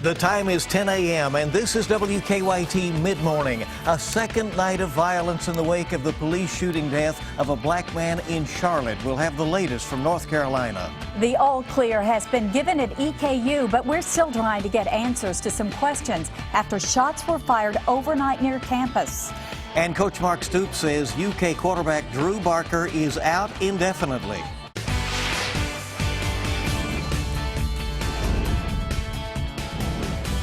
The time is 10 a.m. and this is WKYT Midmorning. A second night of violence in the wake of the police shooting death of a black man in Charlotte. We'll have the latest from North Carolina. The all clear has been given at EKU, but we're still trying to get answers to some questions after shots were fired overnight near campus. And Coach Mark Stoops says UK quarterback Drew Barker is out indefinitely.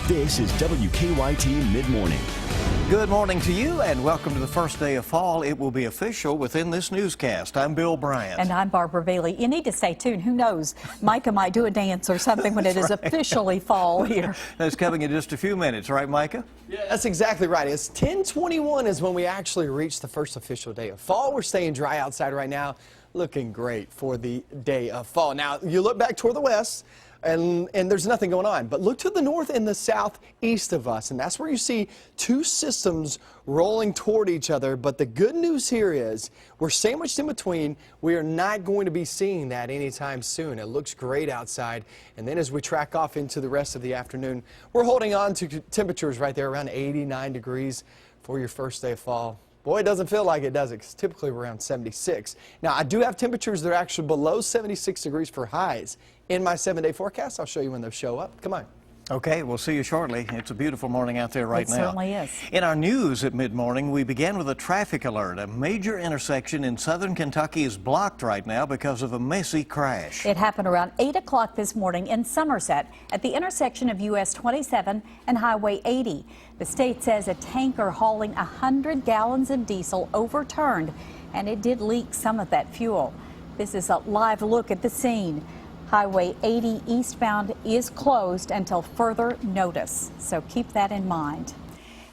This is WKYT Midmorning. Good morning to you and welcome to the first day of fall. It will be official within this newscast. I'm Bill Bryant. And I'm Barbara Bailey. You need to stay tuned. Who knows? Micah might do a dance or something when it is officially fall here. That's coming in just a few minutes, right, Micah? Yeah, that's exactly right. It's 10:21 is when we actually reach the first official day of fall. We're staying dry outside right now. Looking great for the day of fall. Now, you look back toward the west, and there's nothing going on. But look to the north and the southeast of us, and that's where you see two systems rolling toward each other. But the good news here is we're sandwiched in between. We are not going to be seeing that anytime soon. It looks great outside. And then as we track off into the rest of the afternoon, we're holding on to temperatures right there around 89 degrees for your first day of fall. Boy, it doesn't feel like it, does it? It's typically around 76. Now, I do have temperatures that are actually below 76 degrees for highs in my 7-day forecast. I'll show you when those show up. Come on. Okay, we'll see you shortly. It's a beautiful morning out there right now. It certainly is. In our news at mid-morning, we begin with a traffic alert. A major intersection in southern Kentucky is blocked right now because of a messy crash. It happened around 8 o'clock this morning in Somerset at the intersection of US 27 and Highway 80. The state says a tanker hauling 100 gallons of diesel overturned, and it did leak some of that fuel. This is a live look at the scene. Highway 80 eastbound is closed until further notice, so keep that in mind.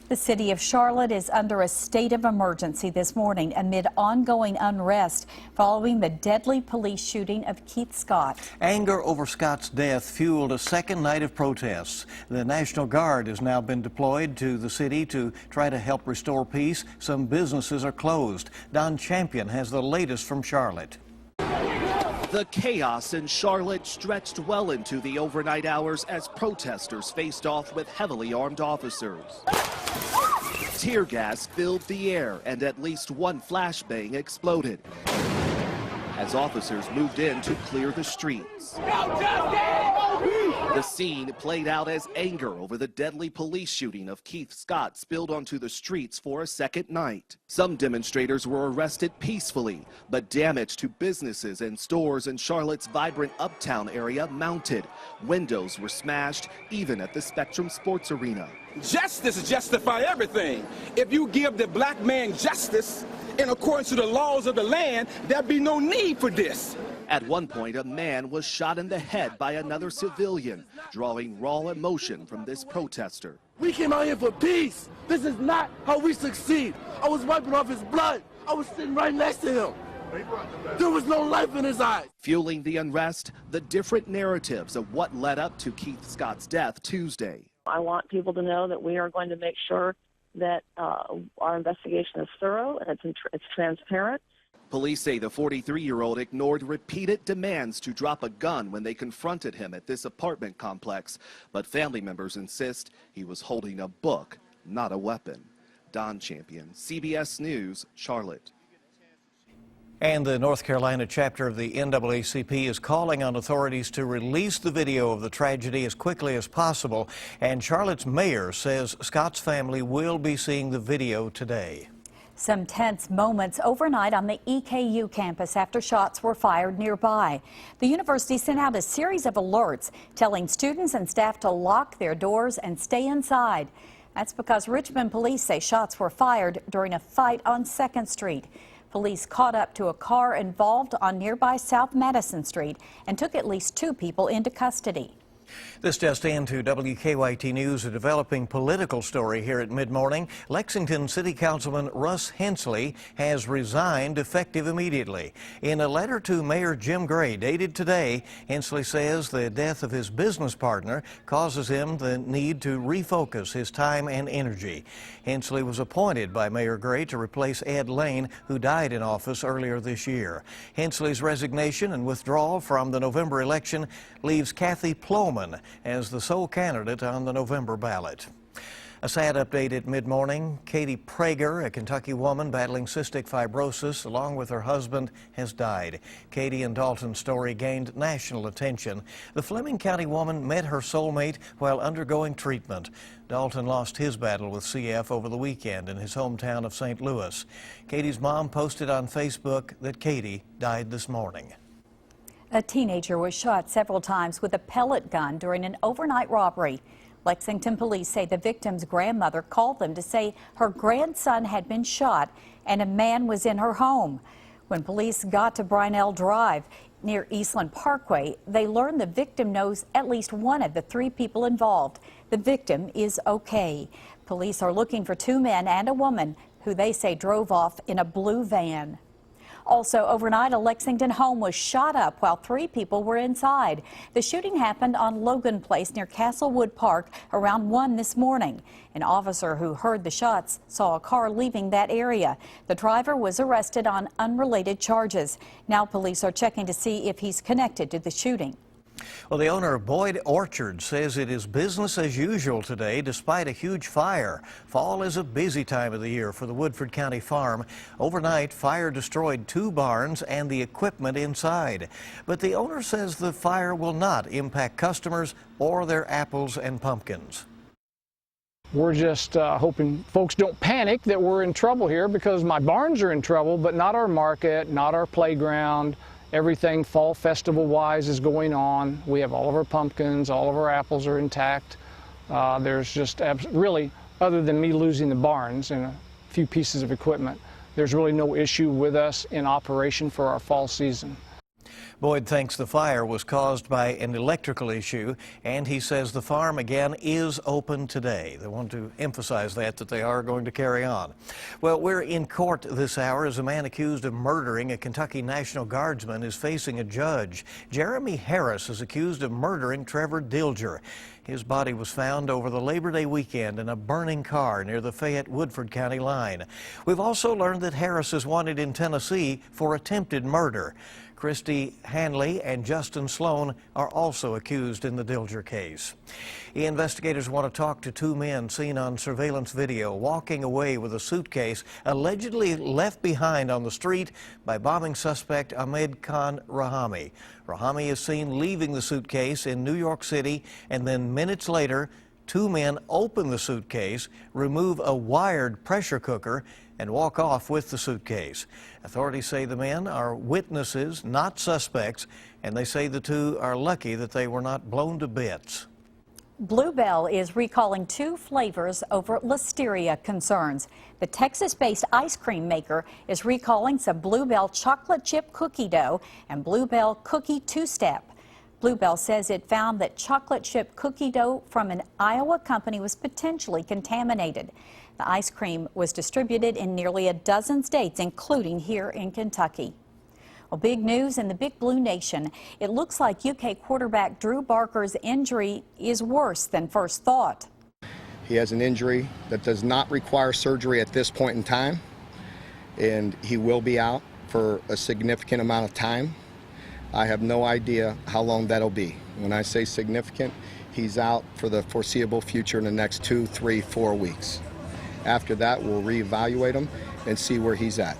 The city of Charlotte is under a state of emergency this morning amid ongoing unrest following the deadly police shooting of Keith Scott. Anger over Scott's death fueled a second night of protests. The National Guard has now been deployed to the city to try to help restore peace. Some businesses are closed. Don Champion has the latest from Charlotte. The chaos in Charlotte stretched well into the overnight hours as protesters faced off with heavily armed officers. Tear gas filled the air and at least one flashbang exploded as officers moved in to clear the streets. The scene played out as anger over the deadly police shooting of Keith Scott spilled onto the streets for a second night. Some demonstrators were arrested peacefully, but damage to businesses and stores in Charlotte's vibrant uptown area mounted. Windows were smashed, even at the Spectrum Sports Arena. Justice justify everything. If you give the black man justice in accordance to the laws of the land, there'd be no need for this. At one point, a man was shot in the head by another civilian, drawing raw emotion from this protester. We came out here for peace. This is not how we succeed. I was wiping off his blood. I was sitting right next to him. There was no life in his eyes. Fueling the unrest, the different narratives of what led up to Keith Scott's death Tuesday. I want people to know that we are going to make sure that our investigation is thorough and it's transparent. Police say the 43-year-old ignored repeated demands to drop a gun when they confronted him at this apartment complex, but family members insist he was holding a book, not a weapon. Don Champion, CBS News, Charlotte. And the North Carolina chapter of the NAACP is calling on authorities to release the video of the tragedy as quickly as possible. And Charlotte's mayor says Scott's family will be seeing the video today. Some tense moments overnight on the EKU campus after shots were fired nearby. The university sent out a series of alerts telling students and staff to lock their doors and stay inside. That's because Richmond police say shots were fired during a fight on 2nd Street. Police caught up to a car involved on nearby South Madison Street and took at least 2 people into custody. This just into WKYT News, a developing political story here at Midmorning. Lexington City Councilman Russ Hensley has resigned effective immediately. In a letter to Mayor Jim Gray dated today, Hensley says the death of his business partner causes him the need to refocus his time and energy. Hensley was appointed by Mayor Gray to replace Ed Lane, who died in office earlier this year. Hensley's resignation and withdrawal from the November election leaves Kathy Plowman woman as the sole candidate on the November ballot. A sad update at mid-morning. Katie Prager, a Kentucky woman battling cystic fibrosis, along with her husband, has died. Katie and Dalton's story gained national attention. The Fleming County woman met her soulmate while undergoing treatment. Dalton lost his battle with CF over the weekend in his hometown of St. Louis. Katie's mom posted on Facebook that Katie died this morning. A teenager was shot several times with a pellet gun during an overnight robbery. Lexington police say the victim's grandmother called them to say her grandson had been shot and a man was in her home. When police got to Brinell Drive near Eastland Parkway, they learned the victim knows at least one of the 3 people involved. The victim is okay. Police are looking for 2 men and a woman who they say drove off in a blue van. Also overnight, a Lexington home was shot up while 3 people were inside. The shooting happened on Logan Place near Castlewood Park around 1 this morning. An officer who heard the shots saw a car leaving that area. The driver was arrested on unrelated charges. Now police are checking to see if he's connected to the shooting. Well, the owner of Boyd Orchard says it is business as usual today despite a huge fire. Fall is a busy time of the year for the Woodford County farm. Overnight, fire destroyed 2 barns and the equipment inside. But the owner says the fire will not impact customers or their apples and pumpkins. We're just hoping folks don't panic that we're in trouble here, because my barns are in trouble, but not our market, not our playground. Everything fall festival wise is going on. We have all of our pumpkins, all of our apples are intact. There's just really, other than me losing the barns and a few pieces of equipment, there's really no issue with us in operation for our fall season. Boyd thinks the fire was caused by an electrical issue, and he says the farm again is open today. They want to emphasize that they are going to carry on. Well, we're in court this hour as a man accused of murdering a Kentucky National Guardsman is facing a judge. Jeremy Harris is accused of murdering Trevor Dilger. His body was found over the Labor Day weekend in a burning car near the Fayette-Woodford County line. We've also learned that Harris is wanted in Tennessee for attempted murder. Christy Hanley and Justin Sloan are also accused in the Dilger case. Investigators want to talk to 2 men seen on surveillance video walking away with a suitcase allegedly left behind on the street by bombing suspect Ahmed Khan Rahami. Rahami is seen leaving the suitcase in New York City, and then minutes later, 2 men open the suitcase, remove a wired pressure cooker, and walk off with the suitcase. Authorities say the men are witnesses, not suspects, and they say the 2 are lucky that they were not blown to bits. Bluebell is recalling 2 flavors over listeria concerns. The Texas-based ice cream maker is recalling some Bluebell chocolate chip cookie dough and Bluebell cookie 2-step. Bluebell says it found that chocolate chip cookie dough from an Iowa company was potentially contaminated. The ice cream was distributed in nearly a dozen states, including here in Kentucky. Well, big news in the Big Blue Nation. It looks like UK quarterback Drew Barker's injury is worse than first thought. He has an injury that does not require surgery at this point in time, and he will be out for a significant amount of time. I have no idea how long that'll be. When I say significant, he's out for the foreseeable future in the next 2, 3, 4 weeks. After that, we'll reevaluate him and see where he's at.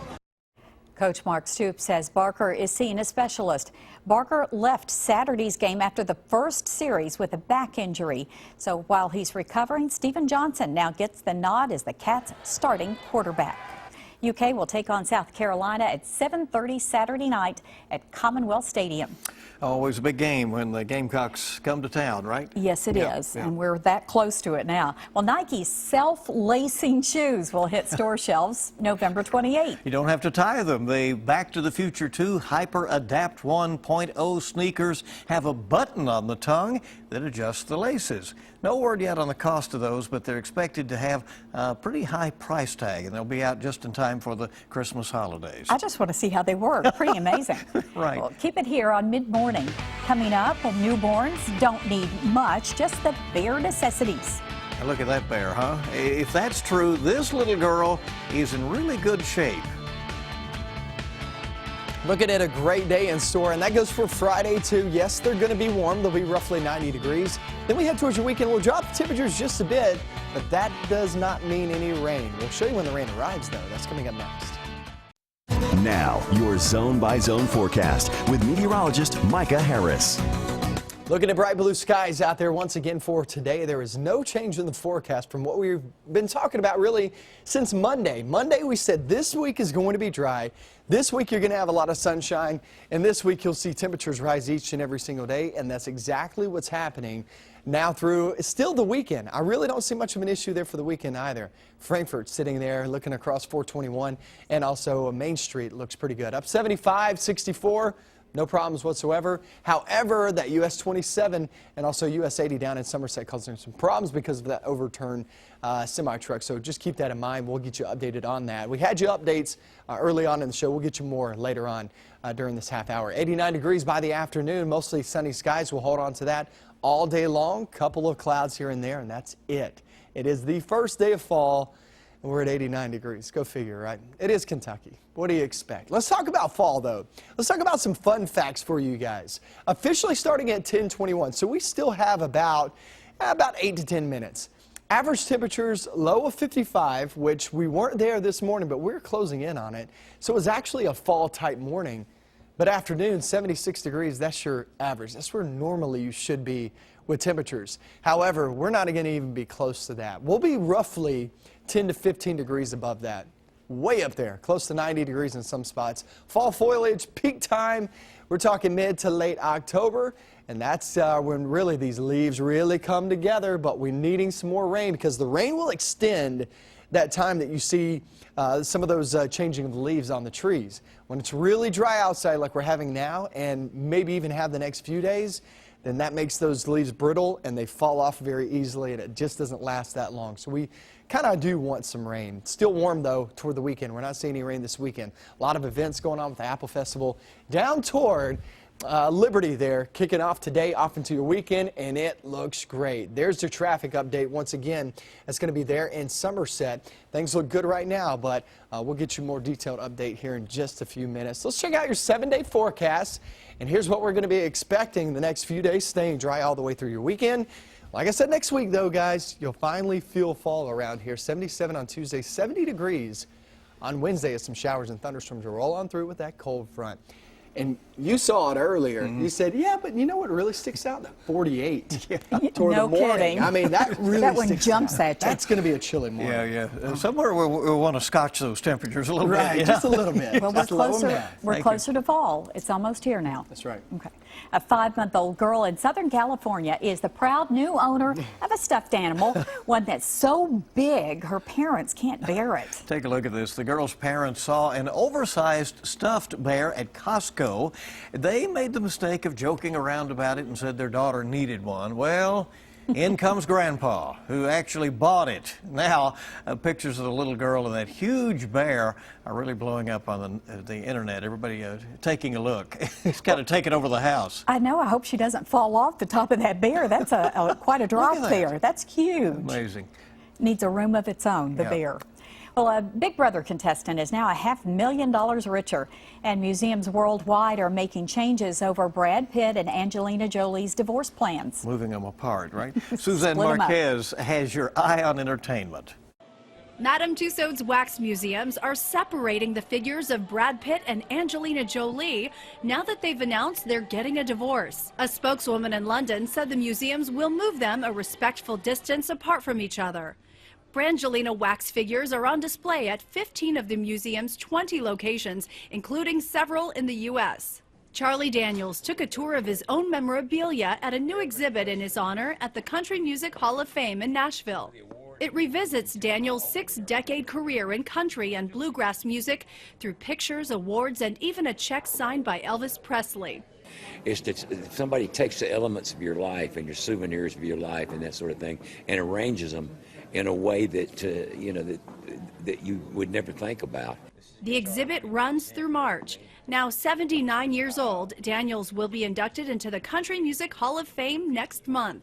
Coach Mark Stoops says Barker is seeing a specialist. Barker left Saturday's game after the first series with a back injury. So while he's recovering, Stephen Johnson now gets the nod as the Cats' starting quarterback. UK will take on South Carolina at 7:30 Saturday night at Commonwealth Stadium. Always a big game when the Gamecocks come to town, right? Yes, it is, and we're that close to it now. Well, Nike's self-lacing shoes will hit store shelves November 28th. You don't have to tie them. The Back to the Future 2 Hyper Adapt 1.0 sneakers have a button on the tongue that adjusts the laces. No word yet on the cost of those, but they're expected to have a pretty high price tag, and they'll be out just in time for the Christmas holidays. I just want to see how they work. Pretty amazing. Right. Well, keep it here on Mid-Morning. Coming up, newborns don't need much, just the bare necessities. Now look at that bear, huh? If that's true, this little girl is in really good shape. Looking at a great day in store, and that goes for Friday too. Yes, they're going to be warm. They'll be roughly 90 degrees. Then we head towards your weekend. We'll drop the temperatures just a bit, but that does not mean any rain. We'll show you when the rain arrives, though. That's coming up next. Now, your zone-by-zone forecast with meteorologist Micah Harris. Looking at bright blue skies out there once again for today. There is no change in the forecast from what we've been talking about really since Monday. Monday we said this week is going to be dry. This week you're going to have a lot of sunshine, and this week you'll see temperatures rise each and every single day, and that's exactly what's happening now through still the weekend. I really don't see much of an issue there for the weekend either. Frankfurt sitting there looking across 421, and also Main Street looks pretty good. Up 75, 64. No problems whatsoever. However, that US 27 and also US 80 down in Somerset causing some problems because of that overturned semi-truck. So just keep that in mind. We'll get you updated on that. We had you updates early on in the show. We'll get you more later on during this half hour. 89 degrees by the afternoon. Mostly sunny skies. We'll hold on to that all day long. Couple of clouds here and there, and that's it. It is the first day of fall. And we're at 89 degrees. Go figure, right? It is Kentucky. What do you expect? Let's talk about fall, though. Let's talk about some fun facts for you guys. Officially starting at 10:21, so we still have about 8 to 10 minutes. Average temperatures, low of 55, which we weren't there this morning, but we're closing in on it. So it was actually a fall-type morning. But afternoon, 76 degrees, that's your average. That's where normally you should be with temperatures. However, we're not going to even be close to that. We'll be roughly 10 to 15 degrees above that. Way up there, close to 90 degrees in some spots. Fall foliage, peak time, we're talking mid to late October, and that's when really these leaves really come together, but we're needing some more rain because the rain will extend that time that you see some of those changing of the leaves on the trees. When it's really dry outside like we're having now, and maybe even have the next few days, then that makes those leaves brittle and they fall off very easily, and it just doesn't last that long. So we kind of do want some rain. Still warm, though, toward the weekend. We're not seeing any rain this weekend. A lot of events going on with the Apple Festival down toward Liberty there, kicking off today, off into your weekend, and it looks great. There's your traffic update once again. It's going to be there in Somerset. Things look good right now, but we'll get you more detailed update here in just a few minutes. Let's check out your 7-day forecast, and here's what we're going to be expecting the next few days, staying dry all the way through your weekend. Like I said, next week, though, guys, you'll finally feel fall around here. 77 on Tuesday, 70 degrees on Wednesday as some showers and thunderstorms will roll on through with that cold front. And you saw it earlier. You said, yeah, but you know what really sticks out? The 48 toward the morning. Kidding. I mean, that really that one sticks jumps out. at you. That's going to be a chilly morning. Yeah. Somewhere we'll want to scotch those temperatures a little bit. Right, just a little bit. Well, we're closer to fall. It's almost here now. That's right. Okay. A 5-month-old girl in Southern California is the proud new owner of a stuffed animal, one that's so big her parents can't bear it. Take a look at this. The girl's parents saw an oversized stuffed bear at Costco. They made the mistake of joking around about it and said their daughter needed one. Well, in comes Grandpa, who actually bought it. Now, pictures of the little girl and that huge bear are really blowing up on the internet. Everybody taking a look. It's kind of taking over the house. I know. I hope she doesn't fall off the top of that bear. That's quite a drop there. That's huge. Amazing. Needs a room of its own, the bear. Well, a Big Brother contestant is now $500,000 richer, and museums worldwide are making changes over Brad Pitt and Angelina Jolie's divorce plans. Moving them apart, right? Suzanne Marquez has your eye on entertainment. Madame Tussauds wax museums are separating the figures of Brad Pitt and Angelina Jolie now that they've announced they're getting a divorce. A spokeswoman in London said the museums will move them a respectful distance apart from each other. Brangelina wax figures are on display at 15 of the museum's 20 locations, including several in the U.S. Charlie Daniels took a tour of his own memorabilia at a new exhibit in his honor at the Country Music Hall of Fame in Nashville. It revisits Daniels' 6-decade career in country and bluegrass music through pictures, awards, and even a check signed by Elvis Presley. It's that somebody takes the elements of your life and your souvenirs of your life and that sort of thing and arranges them in a way that that you would never think about. The exhibit runs through March. Now 79 years old, Daniels will be inducted into the Country Music Hall of Fame next month.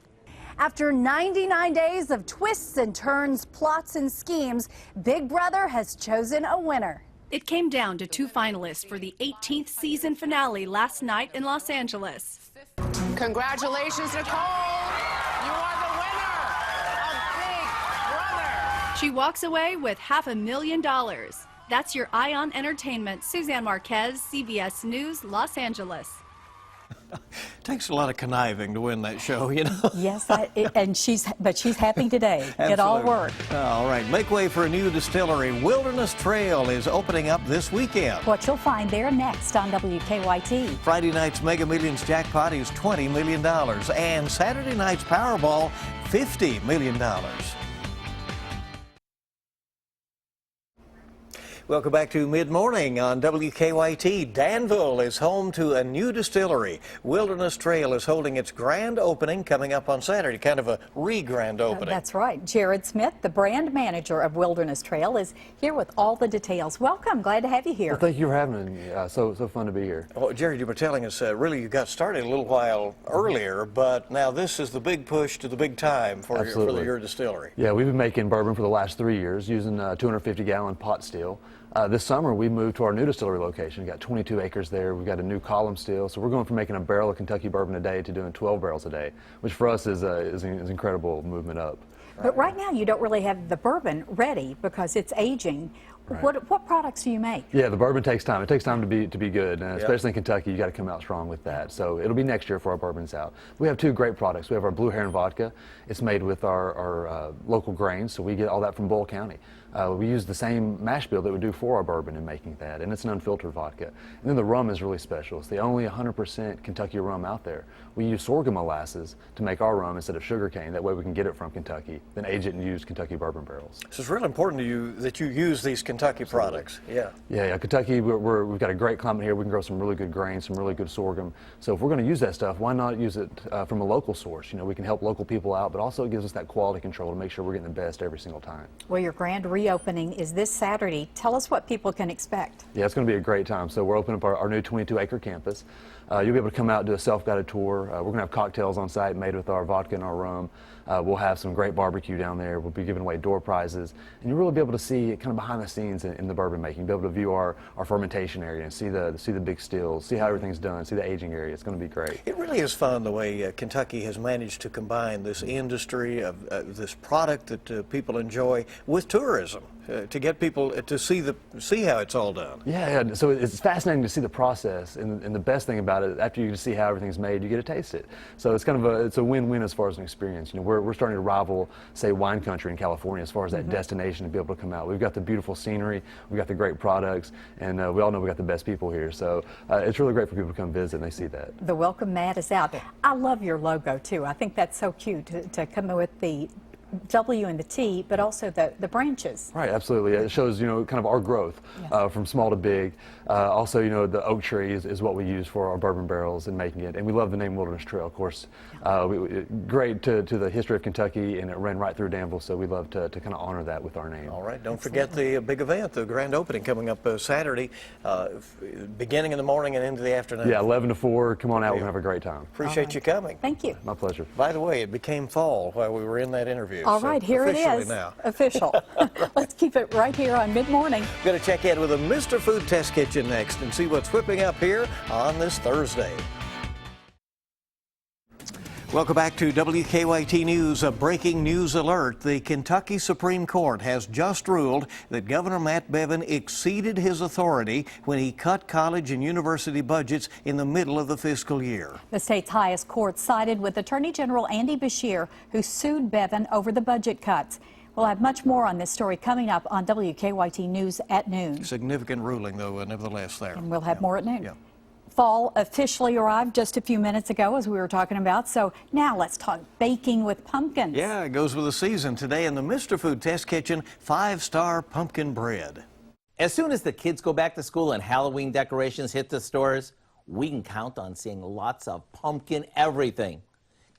After 99 days of twists and turns, plots and schemes, Big Brother has chosen a winner. It came down to 2 finalists for the 18th season finale last night in Los Angeles. Congratulations, Nicole! You are the winner of Big Brother! She walks away with $500,000. That's your Eye on Entertainment. Suzanne Marquez, CBS News, Los Angeles. Takes a lot of conniving to win that show, you know. Yes, and she's happy today. It all worked. All right, make way for a new distillery. Wilderness Trail is opening up this weekend. What you'll find there next on WKYT. Friday night's Mega Millions jackpot is $20 million, and Saturday night's Powerball, $50 million. Welcome back to Mid-Morning on WKYT. Danville is home to a new distillery. Wilderness Trail is holding its grand opening coming up on Saturday, kind of a re-grand opening. That's right. Jared Smith, the brand manager of Wilderness Trail, is here with all the details. Welcome. Glad to have you here. Well, thank you for having me. So fun to be here. Well, Jared, you were telling us really you got started a little while earlier, but now this is the big push to the big time for your distillery. Yeah, we've been making bourbon for the last 3 years using 250-gallon pot still. This summer, we moved to our new distillery location. We've got 22 acres there. We've got a new column still. So we're going from making a barrel of Kentucky bourbon a day to doing 12 barrels a day, which for us is an incredible movement up. But right now, you don't really have the bourbon ready because it's aging. Right. What products do you make? Yeah, the bourbon takes time. It takes time to be good, and especially in Kentucky, you got to come out strong with that. So it'll be next year for our bourbons out. We have 2 great products. We have our Blue Heron vodka. It's made with our local grains, so we get all that from Bull County. We use the same mash bill that we do for our bourbon in making that, and it's an unfiltered vodka. And then the rum is really special. It's the only 100% Kentucky rum out there. We use sorghum molasses to make our rum instead of sugarcane. That way we can get it from Kentucky, then age it and use Kentucky bourbon barrels. So it's really important to you that you use these Kentucky products. Yeah. Kentucky, we've got a great climate here. We can grow some really good grains, some really good sorghum. So if we're going to use that stuff, why not use it from a local source? You know, we can help local people out, but also it gives us that quality control to make sure we're getting the best every single time. Well, your grand reopening is this Saturday. Tell us what people can expect. Yeah, it's going to be a great time. So we're opening up our new 22-acre campus. You'll be able to come out and do a self-guided tour. We're going to have cocktails on site made with our vodka and our rum. We'll have some great barbecue down there. We'll be giving away door prizes. And you'll really be able to see kind of behind the scenes in the bourbon making. Be able to view our fermentation area and see the big stills, see how everything's done, see the aging area. It's going to be great. It really is fun the way Kentucky has managed to combine this industry of this product that people enjoy with tourism. To get people to see how it's all done. Yeah, so it's fascinating to see the process, and the best thing about it, after you see how everything's made, you get to taste it. So it's kind of a win-win as far as an experience. You know, we're starting to rival, say, wine country in California as far as that destination to be able to come out. We've got the beautiful scenery, we've got the great products, and we all know we've got the best people here. So it's really great for people to come visit and they see that. The welcome mat is out. I love your logo too. I think that's so cute to come in with the W and the T, but also the branches. Right, absolutely. It shows, you know, kind of our growth from small to big. Also, you know, the oak tree is what we use for our bourbon barrels and making it. And we love the name Wilderness Trail, of course. Great to the history of Kentucky, and it ran right through Danville, so we love to kind of honor that with our name. All right, don't forget the big event, the grand opening coming up Saturday, beginning in the morning and into the afternoon. Yeah, 11 to 4. Come on out, we're going to have a great time. Appreciate you coming. Thank you. My pleasure. By the way, it became fall while we were in that interview. All right, here it is. Now. Official. Let's keep it right here on Mid-Morning. Going to check in with a Mr. Food Test Kitchen next and see what's whipping up here on this Thursday. Welcome back to WKYT News. A breaking news alert. The Kentucky Supreme Court has just ruled that Governor Matt Bevin exceeded his authority when he cut college and university budgets in the middle of the fiscal year. The state's highest court sided with Attorney General Andy Beshear, who sued Bevin over the budget cuts. We'll have much more on this story coming up on WKYT News at noon. Significant ruling, though, nevertheless, there. And we'll have more at noon. Yeah. Fall officially arrived just a few minutes ago, as we were talking about. So now let's talk baking with pumpkins. Yeah, it goes with the season. Today in the Mr. Food Test Kitchen, 5-star pumpkin bread. As soon as the kids go back to school and Halloween decorations hit the stores, we can count on seeing lots of pumpkin everything.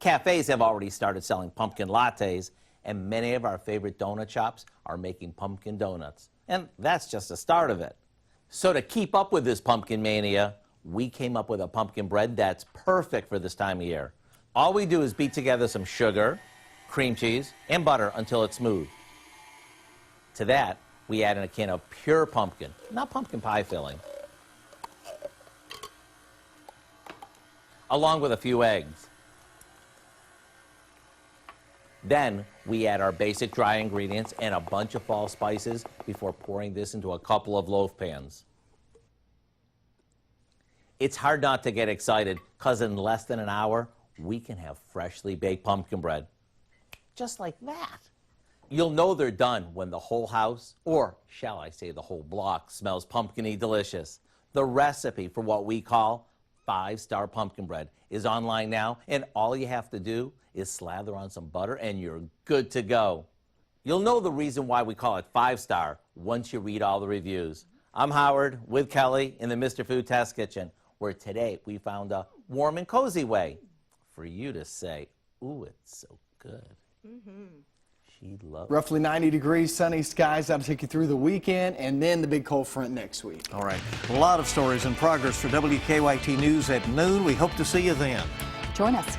Cafes have already started selling pumpkin lattes, and many of our favorite donut shops are making pumpkin donuts. And that's just the start of it. So to keep up with this pumpkin mania, we came up with a pumpkin bread that's perfect for this time of year. All we do is beat together some sugar, cream cheese, and butter until it's smooth. To that, we add in a can of pure pumpkin, not pumpkin pie filling, along with a few eggs. Then we add our basic dry ingredients and a bunch of fall spices before pouring this into a couple of loaf pans. It's hard not to get excited because in less than an hour, we can have freshly baked pumpkin bread. Just like that. You'll know they're done when the whole house, or shall I say the whole block, smells pumpkin-y delicious. The recipe for what we call 5-star pumpkin bread is online now, and all you have to do is slather on some butter and you're good to go. You'll know the reason why we call it 5-star once you read all the reviews. I'm Howard with Kelly in the Mr. Food Test Kitchen, where today we found a warm and cozy way for you to say, ooh, it's so good. She loves it. Roughly 90 degrees, sunny skies. That'll take you through the weekend and then the big cold front next week. All right. A lot of stories in progress for WKYT News at noon. We hope to see you then. Join us.